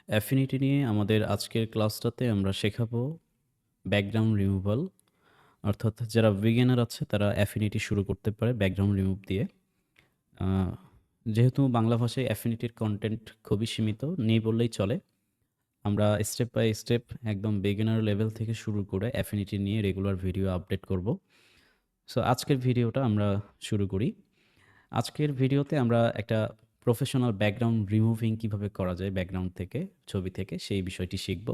Affinity নিয়ে আমাদের আজকের ক্লাসটাতে আমরা শেখাবো ব্যাকগ্রাউন্ড রিমুভাল। অর্থাৎ যারা বিগিনার আছে তারা অ্যাফিনিটি শুরু করতে পারে ব্যাকগ্রাউন্ড রিমুভ দিয়ে। আহ, যেহেতু বাংলা ভাষায় অ্যাফিনিটির কন্টেন্ট খুবই সীমিত, নেই বললেই চলে। আমরা স্টেপ বাই স্টেপ একদম বিগিনার লেভেল থেকে শুরু করে অ্যাফিনিটি নিয়ে রেগুলার ভিডিও আপডেট করব। সো আজকের ভিডিওটা আমরা শুরু করি। আজকের ভিডিওতে আমরা একটা প্রফেশনাল ব্যাকগ্রাউন্ড রিমুভিং কিভাবে করা যায় ব্যাকগ্রাউন্ড থেকে, ছবি থেকে, সেই বিষয়টি শিখব।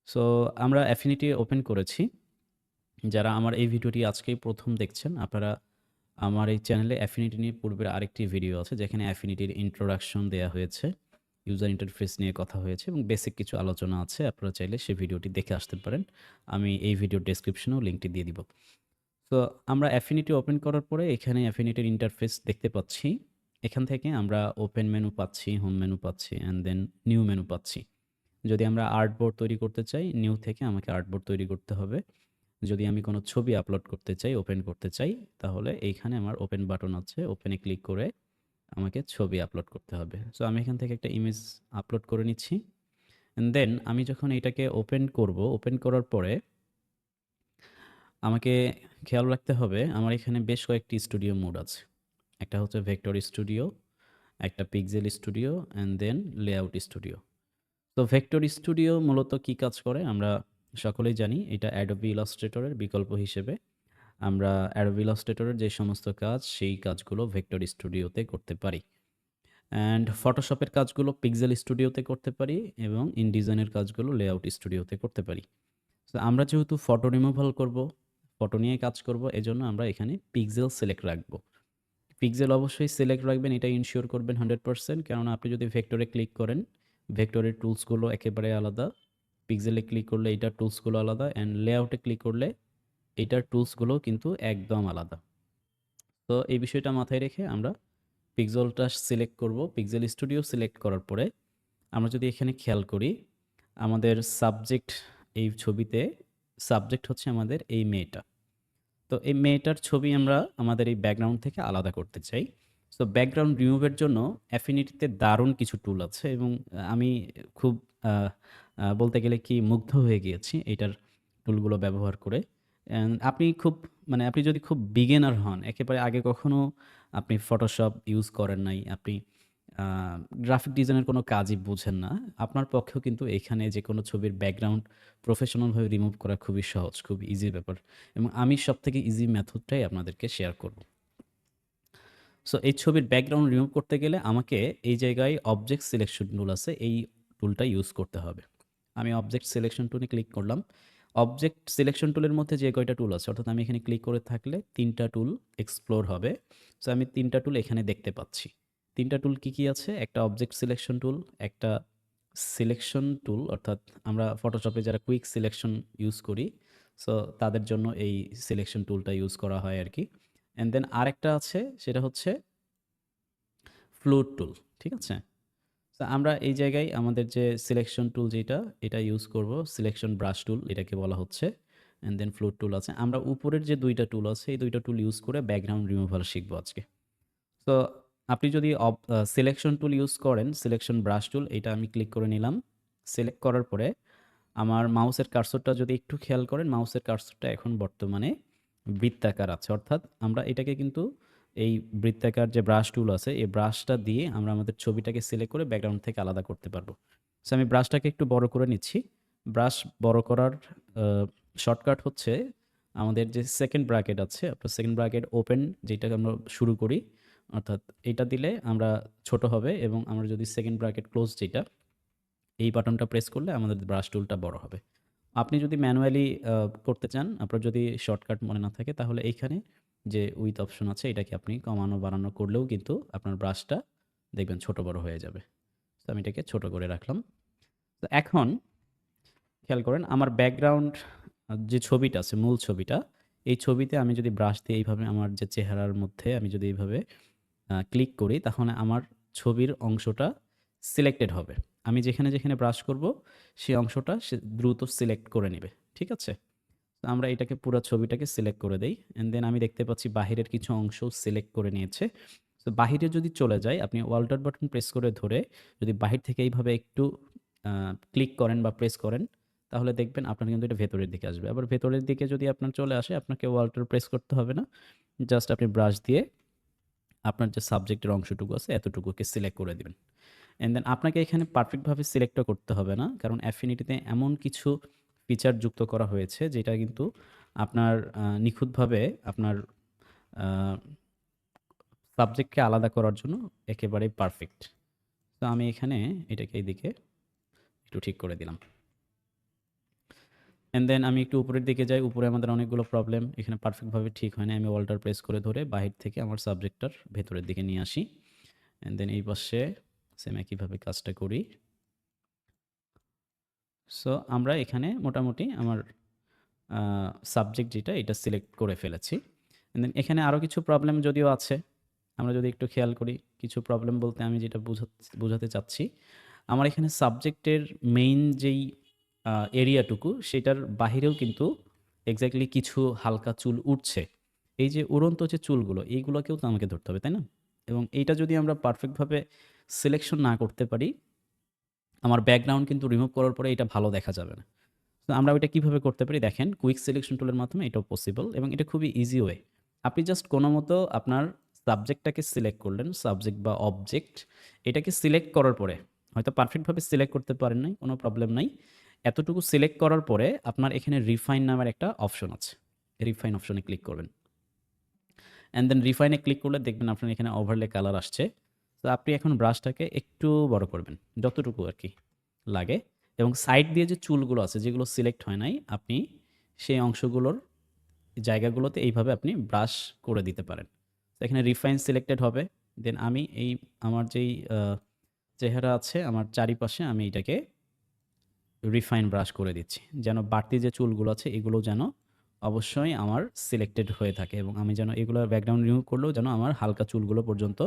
সো আমরা অ্যাফিনিটি ওপেন করেছি। যারা আমার এই ভিডিওটি আজকেই প্রথম দেখছেন, আপনারা আমার এই চ্যানেলে অ্যাফিনিটি নিয়ে পূর্বের আরেকটি ভিডিও আছে যেখানে অ্যাফিনিটির ইন্ট্রোডাকশন দেয়া হয়েছে, ইউজার ইন্টারফেস নিয়ে কথা হয়েছে এবং বেসিক কিছু আলোচনা আছে। আপনারা চাইলে সেই ভিডিওটি দেখে আসতে পারেন। আমি এই ভিডিওর ডেসক্রিপশনেও লিঙ্কটি দিয়ে দিব। তো আমরা অ্যাফিনিটি ওপেন করার পরে এখানে অ্যাফিনিটির ইন্টারফেস দেখতে পাচ্ছি। এখান থেকে আমরা ওপেন মেনু পাচ্ছি, হোম মেনু পাচ্ছি অ্যান্ড দেন নিউ মেনু পাচ্ছি। যদি আমরা আর্টবোর্ড তৈরি করতে চাই, নিউ থেকে আমাকে আর্টবোর্ড তৈরি করতে হবে। যদি আমি কোনো ছবি আপলোড করতে চাই, ওপেন করতে চাই, তাহলে এইখানে আমার ওপেন বাটন আছে। ওপেনে ক্লিক করে আমাকে ছবি আপলোড করতে হবে। সো আমি এখান থেকে একটা ইমেজ আপলোড করে নিচ্ছি। অ্যান্ড দেন আমি যখন এটাকে ওপেন করব, ওপেন করার পরে আমাকে খেয়াল রাখতে হবে আমার এখানে বেশ কয়েকটি স্টুডিও মোড আছে। একটা হচ্ছে ভেক্টর স্টুডিও, একটা pixel studio and then layout studio. তো ভেক্টর স্টুডিও মূলত কি কাজ করে আমরা সকলেই জানি। এটা অ্যাডোবি ইলাস্ট্রেটরের বিকল্প হিসেবে আমরা অ্যাডোবি ইলাস্ট্রেটরের যে সমস্ত কাজ সেই কাজগুলো ভেক্টর স্টুডিওতে করতে পারি, অ্যান্ড ফটোশপের কাজগুলো পিক্সেল স্টুডিওতে করতে পারি এবং ইনডিজাইনের কাজগুলো লেআউট স্টুডিওতে করতে পারি। তো আমরা যেহেতু ফটো রিমুভাল করব, ফটো নিয়ে কাজ করব, এজন্য আমরা এখানে পিক্সেল সিলেক্ট রাখবো। পিক্সেল অবশ্যই সিলেক্ট রাখবেন, এটা ইনশিওর করবেন 100%। কেননা আপনি যদি ভেক্টরে ক্লিক করেন, ভেক্টরের টুলসগুলো একেবারে আলাদা। পিক্সেলে ক্লিক করলে এটার টুলসগুলো আলাদা, অ্যান্ড লেআউটে ক্লিক করলে এটার টুলসগুলো কিন্তু একদম আলাদা। তো এই বিষয়টা মাথায় রেখে আমরা পিক্সেলটা সিলেক্ট করব। পিক্সেল স্টুডিও সিলেক্ট করার পরে আমরা যদি এখানে খেয়াল করি, আমাদের সাবজেক্ট, এই ছবিতে সাবজেক্ট হচ্ছে আমাদের এই মেয়েটা। তো এই মেয়েটার ছবি আমরা আমাদের এই ব্যাকগ্রাউন্ড থেকে আলাদা করতে চাই। সো ব্যাকগ্রাউন্ড রিমুভের জন্য অ্যাফিনিটিতে দারুণ কিছু টুল আছে এবং আমি খুব আহ, বলতে গেলে কি মুগ্ধ হয়ে গিয়েছি এইটার টুলগুলো ব্যবহার করে। আপনি খুব, মানে আপনি যদি খুব বিগিনার হন, একেবারে আগে কখনো আপনি ফটোশপ ইউজ করেন নাই, আপনি গ্রাফিক ডিজাইনের কোনো কাজই বুঝেন না, আপনার পক্ষেও কিন্তু এখানে যে কোনো ছবির ব্যাকগ্রাউন্ড প্রফেশনালভাবে রিমুভ করা খুবই সহজ, খুব ইজি ব্যাপার। এবং আমি সবথেকে ইজি মেথডটাই আপনাদেরকে শেয়ার করব। সো এই ছবির ব্যাকগ্রাউন্ড রিমুভ করতে গেলে আমাকে এই জায়গায় অবজেক্ট সিলেকশন টুল আছে, এই টুলটা ইউজ করতে হবে। আমি অবজেক্ট সিলেকশন টুলে ক্লিক করলাম। অবজেক্ট সিলেকশন টুলের মধ্যে যে কয়টা টুল আছে, অর্থাৎ আমি এখানে ক্লিক করে থাকলে 3টা টুল এক্সপ্লোর হবে। সো আমি 3টা টুল এখানে দেখতে পাচ্ছি। 3টা টুল কি, কি আছে? একটা অবজেক্ট সিলেকশন টুল, একটা সিলেকশন টুল, অর্থাৎ আমরা ফটোশপে যারা কুইক সিলেকশন ইউজ করি, সো তাদের জন্য এই সিলেকশন টুলটা ইউজ করা হয় আরকি। অ্যান্ড দেন আরেকটা আছে, সেটা হচ্ছে ফ্লুট টুল। ঠিক আছে? তো আমরা এই জায়গায় আমাদের যে সিলেকশন টুল যেটা, এটা ইউজ করব। সিলেকশন ব্রাশ টুল এটাকে বলা হচ্ছে। অ্যান্ড দেন ফ্লুট টুল আছে। আমরা উপরের যে 2টা টুল আছে, এই 2টা টুল ইউজ করে ব্যাকগ্রাউন্ড রিমুভাল শিখব আজকে। তো আপনি যদি সিলেকশন টুল ইউজ করেন, সিলেকশন ব্রাশ টুল, এটা আমি ক্লিক করে নিলাম। সিলেক্ট করার পরে আমার মাউসের কার্সরটা যদি একটু খেয়াল করেন, মাউসের কার্সরটা এখন বর্তমানে বৃত্তাকার আছে। অর্থাৎ আমরা এটাকে কিন্তু এই বৃত্তাকার যে ব্রাশ টুল আছে, এই ব্রাশটা দিয়ে আমরা আমাদের ছবিটাকে সিলেক্ট করে ব্যাকগ্রাউন্ড থেকে আলাদা করতে পারবো। সো আমি ব্রাশটাকে একটু বড় করে নিচ্ছি। ব্রাশ বড় করার শর্টকাট হচ্ছে আমাদের যে সেকেন্ড ব্র্যাকেট আছে, আপনার সেকেন্ড ব্র্যাকেট ওপেন যেটাকে আমরা শুরু করি, অর্থাৎ এটা দিলে আমরা ছোট হবে, এবং আমরা যদি সেকেন্ড ব্র্যাকেট ক্লোজ যেটা, এই বাটনটা প্রেস করলে আমাদের ব্রাশ টুলটা বড় হবে। আপনি যদি ম্যানুয়ালি করতে চান, আপনার যদি শর্টকাট মনে না থাকে, তাহলে এইখানে যে উইথ অপশন আছে, এটাকে আপনি কমানো বাড়ানো করলেও কিন্তু আপনার ব্রাশটা দেখবেন ছোট বড় হয়ে যাবে। তো আমি এটাকে ছোট করে রাখলাম। তো এখন খেয়াল করেন আমার ব্যাকগ্রাউন্ড যে ছবিটা আছে, মূল ছবিটা, এই ছবিতে আমি যদি ব্রাশ দিয়ে এইভাবে আমার যে চেহারার মধ্যে আমি যদি এইভাবে ক্লিক করি, তাহলে আমার ছবির অংশটা সিলেক্টেড হবে। আমি যেখানে, যেখানে ব্রাশ করব, সেই অংশটা সে দ্রুত সিলেক্ট করে নিবে। ঠিক আছে? তো আমরা এটাকে পুরা ছবিটাকে সিলেক্ট করে দেই। অ্যান্ড দেন আমি দেখতে পাচ্ছি বাহিরের কিছু অংশও সিলেক্ট করে নিয়েছে। তো বাহিরে যদি চলে যাই, আপনি অল্টার বাটন প্রেস করে ধরে যদি বাহির থেকে এইভাবে একটু ক্লিক করেন বা প্রেস করেন, তাহলে দেখবেন আপনার কিন্তু এটা ভেতরের দিকে আসবে। আবার ভেতরের দিকে যদি আপনার চলে আসে, আপনাকে ওয়াল্টার প্রেস করতে হবে না। জাস্ট আপনি ব্রাশ দিয়ে আপনার যে সাবজেক্টের অংশটুকু আছে এতটুকুকে সিলেক্ট করে দিবেন। অ্যান্ড দেন আপনাকে এখানে পারফেক্টভাবে সিলেক্টও করতে হবে না। কারণ অ্যাফিনিটিতে এমন কিছু ফিচার যুক্ত করা হয়েছে যেটা কিন্তু আপনার নিখুঁতভাবে আপনার আ সাবজেক্টকে আলাদা করার জন্য একেবারেই পারফেক্ট। তো আমি এখানে এটাকে এইদিকে একটু ঠিক করে দিলাম। অ্যান্ড দেন আমি একটু উপরের দিকে যাই। উপরে আমাদের অনেকগুলো প্রবলেম। এখানে পারফেক্টভাবে ঠিক হয় নাই। আমি অল্টার প্রেস করে ধরে বাহির থেকে আমার সাবজেক্টটার ভেতরের দিকে নিয়ে আসি। অ্যান্ড দেন এই পাশে সেম একইভাবে কাজটা করি। সো আমরা এখানে মোটামুটি আমার সাবজেক্ট যেটা এটা সিলেক্ট করে ফেলেছি। অ্যান্ড দেন এখানে আরও কিছু প্রবলেম যদিও আছে। আমরা যদি একটু খেয়াল করি, কিছু প্রবলেম বলতে আমি যেটা বোঝাতে চাচ্ছি, আমার এখানে সাবজেক্টের মেইন যেই এরিয়াটুকু সেটার বাহিরেও কিন্তু এক্স্যাক্টলি কিছু হালকা চুল উঠছে। এই যে উড়ন্ত যে চুলগুলো, এইগুলোকেও তো আমাকে ধরতে হবে, তাই না? এবং এইটা যদি আমরা পারফেক্টভাবে সিলেকশন না করতে পারি, আমার ব্যাকগ্রাউন্ড কিন্তু রিমুভ করার পরে এটা ভালো দেখা যাবে না। তো আমরা ওইটা কিভাবে করতে পারি দেখেন, কুইক সিলেকশন টুলের মাধ্যমে এটাও পসিবল এবং এটা খুবই ইজি ওয়ে। আপনি জাস্ট কোনো মতো আপনার সাবজেক্টটাকে সিলেক্ট করলেন, সাবজেক্ট বা অবজেক্ট, এটাকে সিলেক্ট করার পরে হয়তো পারফেক্টভাবে সিলেক্ট করতে পারেন নাই, কোনো প্রবলেম নাই। এতটুকু সিলেক্ট করার পরে আপনার এখানে রিফাইন নামের একটা অপশন আছে। রিফাইন অপশনে ক্লিক করবেন। অ্যান্ড দেন রিফাইনে ক্লিক করলে দেখবেন আপনার এখানে ওভারলে কালার আসছে। তো আপনি এখন ব্রাশটাকে একটু বড় করবেন, যতটুকু আরকি লাগে, এবং সাইড দিয়ে যে চুলগুলো আছে যেগুলো সিলেক্ট হয় নাই, আপনি সেই অংশগুলোর জায়গাগুলোতে এইভাবে আপনি ব্রাশ করে দিতে পারেন। তো এখানে রিফাইন সিলেক্টেড হবে। দেন আমি এই আমার যেই চেহারা আছে আমার চারিপাশে আমি এটাকে রিফাইন ব্রাশ করে দিচ্ছি। যেন বাড়তি যে চুলগুলো আছে এগুলো যেন অবশ্যই আমার সিলেক্টেড হয়ে থাকে এবং আমি যেন এগুলোর ব্যাকগ্রাউন্ড রিমুভ করলেও যেন আমার হালকা চুলগুলো পর্যন্ত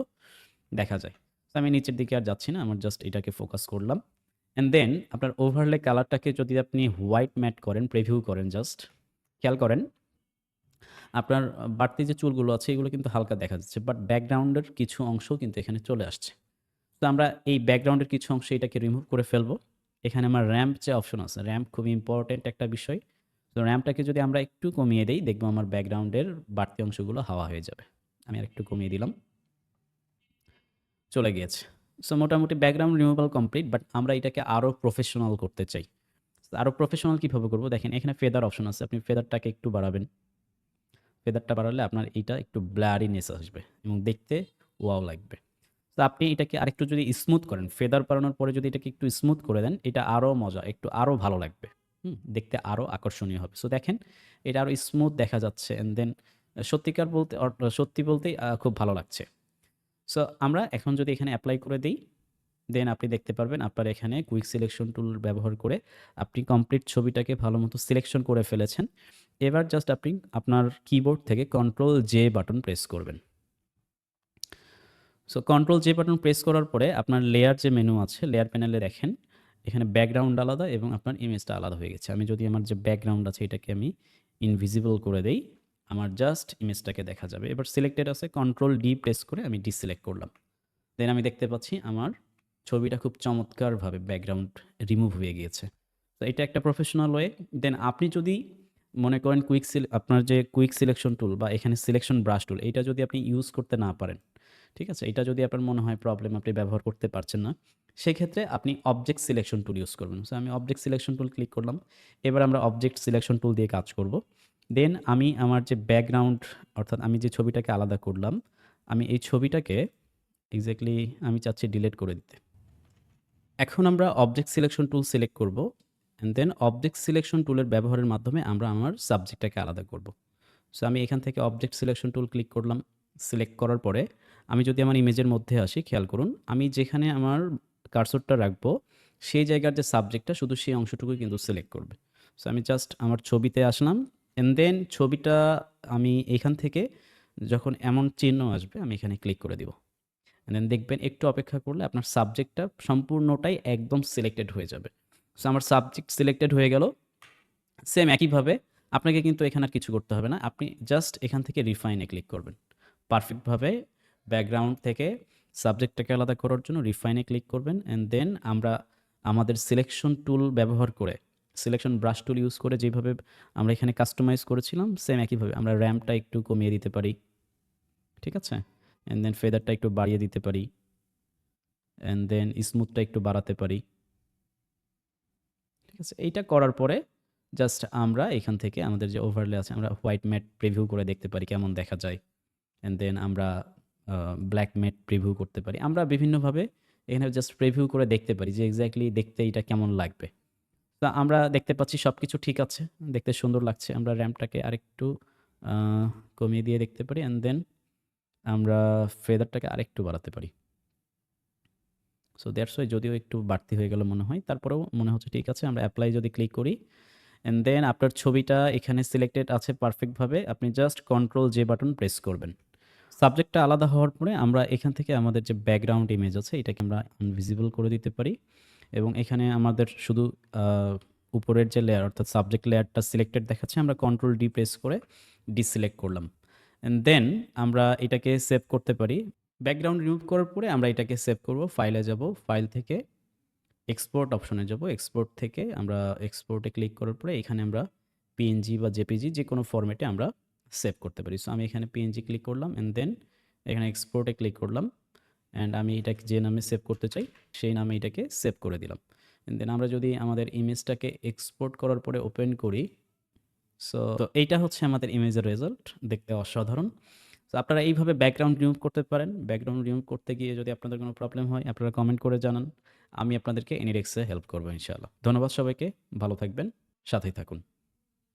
দেখা যায়। তো আমি নিচের দিকে আর যাচ্ছি না। আমার জাস্ট এটাকে ফোকাস করলাম। অ্যান্ড দেন আপনার ওভারলে কালারটাকে যদি আপনি হোয়াইট ম্যাট করেন, প্রিভিউ করেন জাস্ট, খেয়াল করেন আপনার বাড়তি যে চুলগুলো আছে এগুলো কিন্তু হালকা দেখা যাচ্ছে। বাট ব্যাকগ্রাউন্ডের কিছু অংশ কিন্তু এখানে চলে আসছে। তো আমরা এই ব্যাকগ্রাউন্ডের কিছু অংশ এটাকে রিমুভ করে ফেলবো। এখানে আমার র‍্যাম্প যে অপশন আছে, র‍্যাম্প খুবই ইম্পোর্টেন্ট একটা বিষয়। তো র‍্যাম্পটাকে যদি আমরা একটু কমিয়ে দেই, দেখবো আমার ব্যাকগ্রাউন্ডের বাড়তি অংশগুলো হাওয়া হয়ে যাবে। আমি আরেকটু কমিয়ে দিলাম। চলে গিয়েছে। সো মোটামুটি ব্যাকগ্রাউন্ড রিমুভাল কমপ্লিট, বাট আমরা এটাকে আরও প্রফেশনাল করতে চাই। আরও প্রফেশনাল কিভাবে করব? দেখেন এখানে ফেদার অপশন আছে। আপনি ফেদারটাকে একটু বাড়াবেন। ফেদারটা বাড়ালে আপনার এইটা একটু ব্লারিনেস আসবে এবং দেখতে ওয়াও লাগবে। তো আপনি এটাকে আরেকটু যদি স্মুথ করেন, ফেদার বাড়ানোর পরে যদি এটাকে একটু স্মুথ করে দেন, এটা আরও মজা, একটু আরও ভালো লাগবে। দেখতে আরও আকর্ষণীয় হবে। সো দেখেন এটা আরও স্মুথ দেখা যাচ্ছে, অ্যান্ড দেন সত্যিকার বলতে সত্যি বলতেই খুব ভালো লাগছে। সো আমরা এখন যদি এখানে এপ্লাই করে দেই, দেন আপনি দেখতে পারবেন আপনার এখানে কুইক সিলেকশন টুল ব্যবহার করে আপনি কমপ্লিট ছবিটাকে ভালোমতো সিলেকশন করে ফেলেছেন। এবার জাস্ট আপনি আপনার কিবোর্ড থেকে কন্ট্রোল জে বাটন প্রেস করবেন। So control J button press করার পরে আপনার লেয়ার যে মেনু আছে, লেয়ার প্যানেলে দেখেন এখানে ব্যাকগ্রাউন্ড আলাদা এবং আপনার ইমেজটা আলাদা হয়ে গেছে। আমি যদি আমার যে ব্যাকগ্রাউন্ড আছে এটাকে আমি ইনভিজিবল করে দেই, আমার জাস্ট ইমেজটাকে দেখা যাবে। এবার সিলেক্টেড আছে, কন্ট্রোল ডি প্রেস করে আমি ডিসিলেক্ট করলাম। দেন আমি দেখতে পাচ্ছি আমার ছবিটা খুব চমৎকারভাবে ব্যাকগ্রাউন্ড রিমুভ হয়ে গিয়েছে। তো এটা একটা প্রফেশনাল ওয়ে। দেন আপনি যদি মনে করেন আপনার যে কুইক সিলেকশন টুল বা এখানে সিলেকশন ব্রাশ টুল, এইটা যদি আপনি ইউজ করতে না পারেন, ঠিক আছে? এটা যদি আপনার মনে হয় প্রবলেম, আপনি ব্যবহার করতে পারছেন না, সেক্ষেত্রে আপনি অবজেক্ট সিলেকশন টুল ইউজ করবেন। সো আমি অবজেক্ট সিলেকশন টুল ক্লিক করলাম। এবার আমরা অবজেক্ট সিলেকশন টুল দিয়ে কাজ করব। দেন আমি আমার যে ব্যাকগ্রাউন্ড, অর্থাৎ আমি যে ছবিটাকে আলাদা করলাম, আমি এই ছবিটাকে এক্সাক্টলি আমি চাচ্ছি ডিলিট করে দিতে। এখন আমরা অবজেক্ট সিলেকশন টুল সিলেক্ট করব, অ্যান্ড দেন অবজেক্ট সিলেকশন টুলের ব্যবহারের মাধ্যমে আমরা আমার সাবজেক্টটাকে আলাদা করব। সো আমি এখান থেকে অবজেক্ট সিলেকশন টুল ক্লিক করলাম। সিলেক্ট করার পরে আমি যদি আমার ইমেজের মধ্যে আসি, খেয়াল করুন আমি যেখানে আমার কার্সরটা রাখবো সেই জায়গার যে সাবজেক্টটা শুধু সেই অংশটুকুই কিন্তু সিলেক্ট করবে। সো আমি জাস্ট আমার ছবিতে আসলাম, অ্যান্ড দেন ছবিটা আমি এখান থেকে যখন এমন চিহ্ন আসবে আমি এখানে ক্লিক করে দিব। অ্যান্ড দেন দেখবেন একটু অপেক্ষা করলে আপনার সাবজেক্টটা সম্পূর্ণটাই একদম সিলেক্টেড হয়ে যাবে। সো আমার সাবজেক্ট সিলেক্টেড হয়ে গেল। সেম একইভাবে আপনাকে কিন্তু এখানে আর কিছু করতে হবে না। আপনি জাস্ট এখান থেকে রিফাইনে ক্লিক করবেন। পারফেক্টভাবে ব্যাকগ্রাউন্ড থেকে সাবজেক্টটাকে আলাদা করার জন্য রিফাইনে ক্লিক করবেন, অ্যান্ড দেন আমরা আমাদের সিলেকশন টুল ব্যবহার করে, সিলেকশন ব্রাশ টুল ইউজ করে যেভাবে আমরা এখানে কাস্টমাইজ করেছিলাম, সেম একইভাবে আমরা র‍্যাম্পটা একটু কমিয়ে দিতে পারি। ঠিক আছে? অ্যান্ড দেন ফেদারটা একটু বাড়িয়ে দিতে পারি। অ্যান্ড দেন স্মুথটা একটু বাড়াতে পারি। ঠিক আছে? এইটা করার পরে জাস্ট আমরা এখান থেকে আমাদের যে ওভারলে আছে, আমরা হোয়াইট ম্যাট প্রিভিউ করে দেখতে পারি কেমন দেখা যায়। অ্যান্ড দেন আমরা ব্ল্যাক ম্যাট প্রিভিউ করতে পারি। আমরা বিভিন্নভাবে এখানে জাস্ট প্রিভিউ করে দেখতে পারি যে এক্সাক্টলি দেখতে এটা কেমন লাগবে। তো আমরা দেখতে পাচ্ছি সবকিছু ঠিক আছে। দেখতে সুন্দর লাগছে। আমরা র‍্যাম্পটাকে আরেকটু আ কমিয়ে দিয়ে দেখতে পারি। অ্যান্ড দেন আমরা ফেদারটাকে আরেকটু বাড়াতে পারি। সো দ্যাটস ওয়াই, যদিও একটু বাড়তি হয়ে গেল মনে হয়। তারপরেও মনে হচ্ছে ঠিক আছে। আমরা এপ্লাই যদি ক্লিক করি, অ্যান্ড দেন আপনার ছবিটা এখানে সিলেক্টেড আছে পারফেক্টভাবে। আপনি just control J button press করবেন। সাবজেক্টটা আলাদা হওয়ার পরে আমরা এখান থেকে আমাদের যে ব্যাকগ্রাউন্ড ইমেজ আছে এটাকে আমরা আনভিজিবল করে দিতে পারি। এবং এখানে আমাদের শুধু আ উপরের যে লেয়ার অর্থাৎ সাবজেক্ট লেয়ারটা সিলেক্টেড দেখাচ্ছে। আমরা কন্ট্রোল ডি প্রেস করে ডিসিলেক্ট করলাম। অ্যান্ড দেন আমরা এটাকে সেভ করতে পারি। ব্যাকগ্রাউন্ড রিমুভ করার পরে আমরা এটাকে সেভ করব। ফাইলে যাব। ফাইল থেকে এক্সপোর্ট অপশনে যাব। এক্সপোর্ট থেকে আমরা এক্সপোর্টে ক্লিক করার পরে এখানে আমরা পিএনজি বা জেপিজি যেকোনো ফরম্যাটে আমরা সেভ করতে পারি। সো আমি এখানে পিএনজি ক্লিক করলাম অ্যান্ড দেন এখানে এক্সপোর্টে ক্লিক করলাম। অ্যান্ড আমি এটাকে যে নামে সেভ করতে চাই সেই নামে এটাকে সেভ করে দিলাম। অ্যান্ড দেন আমরা যদি আমাদের ইমেজটাকে এক্সপোর্ট করার পরে ওপেন করি, তো এইটা হচ্ছে আমাদের ইমেজের রেজাল্ট। দেখতে অসাধারণ। তো আপনারা এইভাবে ব্যাকগ্রাউন্ড রিমুভ করতে পারেন। ব্যাকগ্রাউন্ড রিমুভ করতে গিয়ে যদি আপনাদের কোনো প্রবলেম হয় আপনারা কমেন্ট করে জানান। আমি আপনাদেরকে এনিডেক্সে হেল্প করব ইনশাআল্লাহ। ধন্যবাদ সবাইকে। ভালো থাকবেন। সাথেই থাকুন।